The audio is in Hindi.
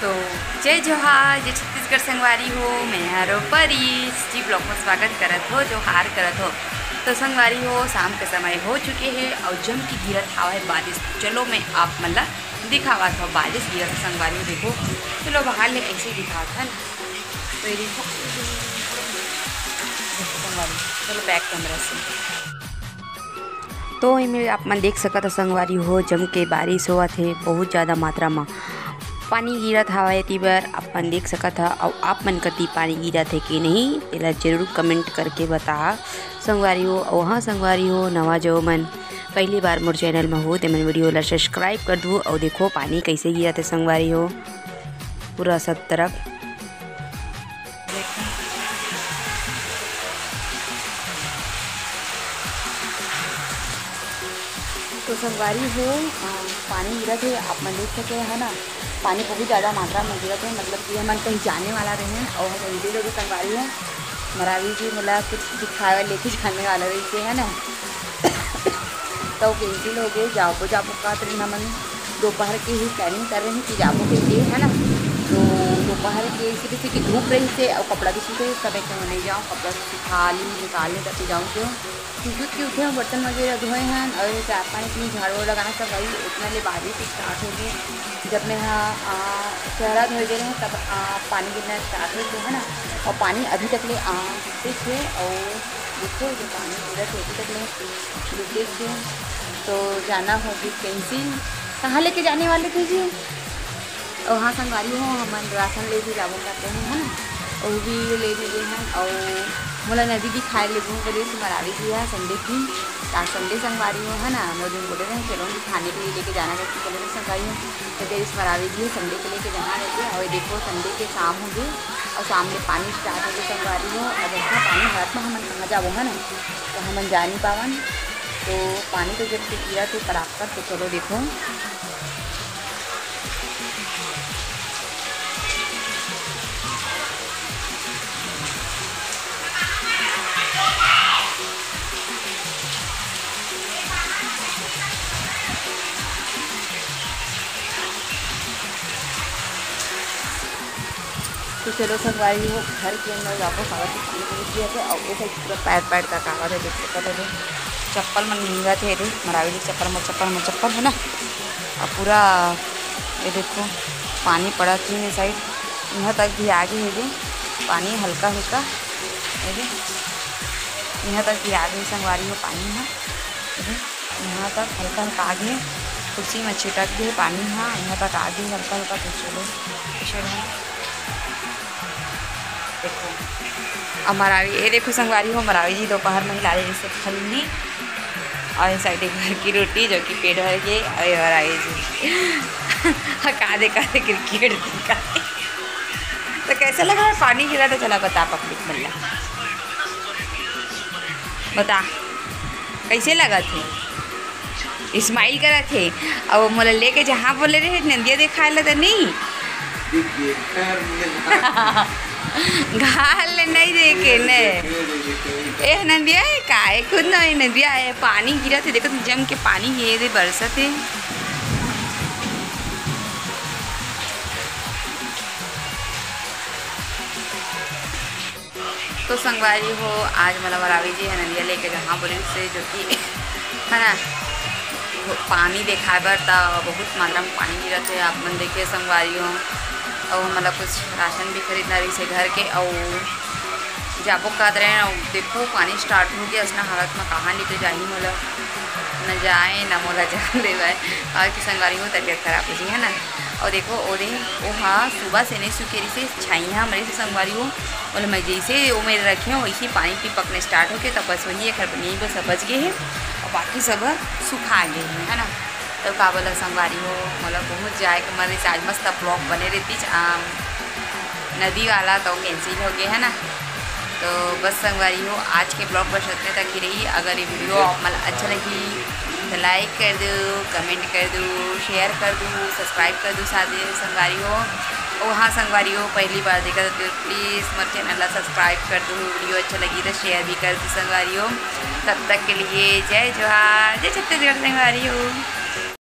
तो जय जोहार, जय छत्तीसगढ़ संगवारी हो। मैं हरो परी जी ब्लॉग में स्वागत करत हो, जोहार करत हो। तो संगवारी हो, शाम के समय हो चुके हैं और जम की गिरत हवा है बारिश। चलो मैं आप मतलब दिखावा था बारिश गिरत संगवारी हो। देखो चलो बाहर ले ऐसे ही दिखा था ना। तो ये देखो संगवारी, चलो बैक कैमरा से तो इनमें आप मन देख सकत संगवारी हो जम के बारिश हुआ थे। बहुत ज़्यादा मात्रा में पानी गिरत हवा एती बर अपन देख सकत हा। और आप मन कति पानी गिरत है कि नहीं तेला जरूर कमेंट करके बता संगवारी हो। और हाँ संगवारी हो, नवा जो मन पहली बार मोर चैनल में हो तो मन वीडियो ला सब्सक्राइब कर दू। और देखो पानी कैसे गिरत है संगवारी हो पूरा सब तरफ। तो संगवारी हो पानी गिरत है, आप मन देख सके है ना। पानी बहुत ज़्यादा मात्रा में गिरत है, मतलब कि हम कहीं जाने वाला रहे हैं और हम हिंदी लोग संगवारी है मरावी जी मतलब कुछ दिखावे लेके जाने वाला रही है ना। तो हिंदी लोग जाबो का हमन दोपहर के ही प्लानिंग कर रहे हैं कि जाबो के लिए है ना। तो दोपहर के इसी की धूप रही से और कपड़ा भी सूखे समय क्यों नहीं जाऊँ, कपड़ा सुखा ली निकालने करके जाऊँ क्यों क्योंकि के उठे बर्तन वगैरह धोए हैं और चाय पानी की झाड़ू लगाना सब वही उतना ले बारिश स्टार्ट हो गई। जब मैं चेहरा धोए दे रहे हैं तब पानी गिरना स्टार्ट हो गया है ना। और पानी अभी तक ले रुके थे और देखो जो पानी गिरा थे अभी तक ले रुके थे। तो जाना होगी कैंसिल। कहाँ लेके जाने वाले थे जी? और हाँ संगवारी हो हम राशन ले भी लाभों करते हैं है ना, और भी ले भी गए हैं। और मोला नदी भी खाए लेबू बोले से मरावी जी है संडे की संडे संगवारी हो है ना। हम लोग बोले रहे चलो खाने के लिए लेके जाना करके चले संगवारी हो। तो फिर इस मरावी जी संडे के लेके जाना रहते। और देखो संडे के शाम हो गए और सामने पानी स्टार्ट हो गए संगवारी हो। अब ऐसा पानी हाथ में हम कहाँ जाबो है ना, तो हम जा नहीं पावन। तो पानी तो जब से गिरा थे पराकर। तो चलो देखो तो चलो संगवारी हो घर के अंदर जाकर कागज पानी के लिए थे। और वो पूरा पैर पैर का कागज है देख सकते थे। चप्पल मन महंगा थे रे मरावी जी चप्पल है ना। और पूरा ये देखो पानी पड़ा थी साइड यहाँ तक भी आगे है जी पानी हल्का हल्का है जी। यहाँ तक भी आगे संगवारी हो पानी है यहाँ तक हल्का हल्का आगे कुर्सी में छिटक गए पानी। हाँ यहाँ तक आगे हल्का हल्का कुछ देखो। अब मरावी ये देखो संगवारी हो मरावी जी दोपहर में हिला जैसे फलनी और साइड घर की रोटी जो कि पेट भर के। और आई जी कादे क्रिकेट तो कैसा लगा है पानी गिरा? तो चला बता पब्लिक मल्ला बता कैसे लगा थे? स्माइल करा थे और मोला लेके जहाँ बोले रहे नंदिया दिखाए लगा नहीं घाल नहीं देखे ने ए नंदिया है काहे खुद नहीं नंदिया है पानी गिरा थे देखो जम के पानी ये बरसत है। तो संगवारी हो आज मला मरावी जी है नंदिया लेके जहाँ बोले से जो कि है ना पानी देखा बर तो बहुत मात्रा में पानी गिरा थे। आप मन देखिए संगवारी हो। और मतलब कुछ राशन भी खरीदना रही से घर के और जाबो काद रहे और देखो पानी स्टार्ट हो गया। उसने हालत में कहाँ लेके जा ही मोला न जाए न मोला जान देवाए और कि संगवारी हो तबीयत खराब हो जी है ना। और देखो और हाँ सुबह से नहीं सूखे रही से छाइया मेरे से संगवारी हो बोले मैं जैसे वो मेरे रखे हैं वैसे पानी भी पकने स्टार्ट हो गए। तब बस वही है घर नहीं बस बच गए हैं और बाकी सब सुखा गए हैं है ना। तो का बोला संगवारी हो मतलब पहुँच जाए कि हमारे आज मस्त ब्लॉग बने रहती नदी वाला तो कैंसिल हो गया है ना। तो बस संगवारी हो आज के ब्लॉग बस इतने तक ही रही। अगर ये वीडियो आप मतलब अच्छा लगी तो लाइक कर दो, कमेंट कर दो, शेयर कर दो, सब्सक्राइब कर दो साथ ही संगवारी हो। और हाँ संगवारी हो पहली बार देखा तो प्लीज़ मेरे चैनल सब्सक्राइब कर दो। वीडियो अच्छा लगी तो शेयर भी कर दो संगवारी हो। तब तक के लिए जय जोहार, जय छत्तीसगढ़ संगवारी हो।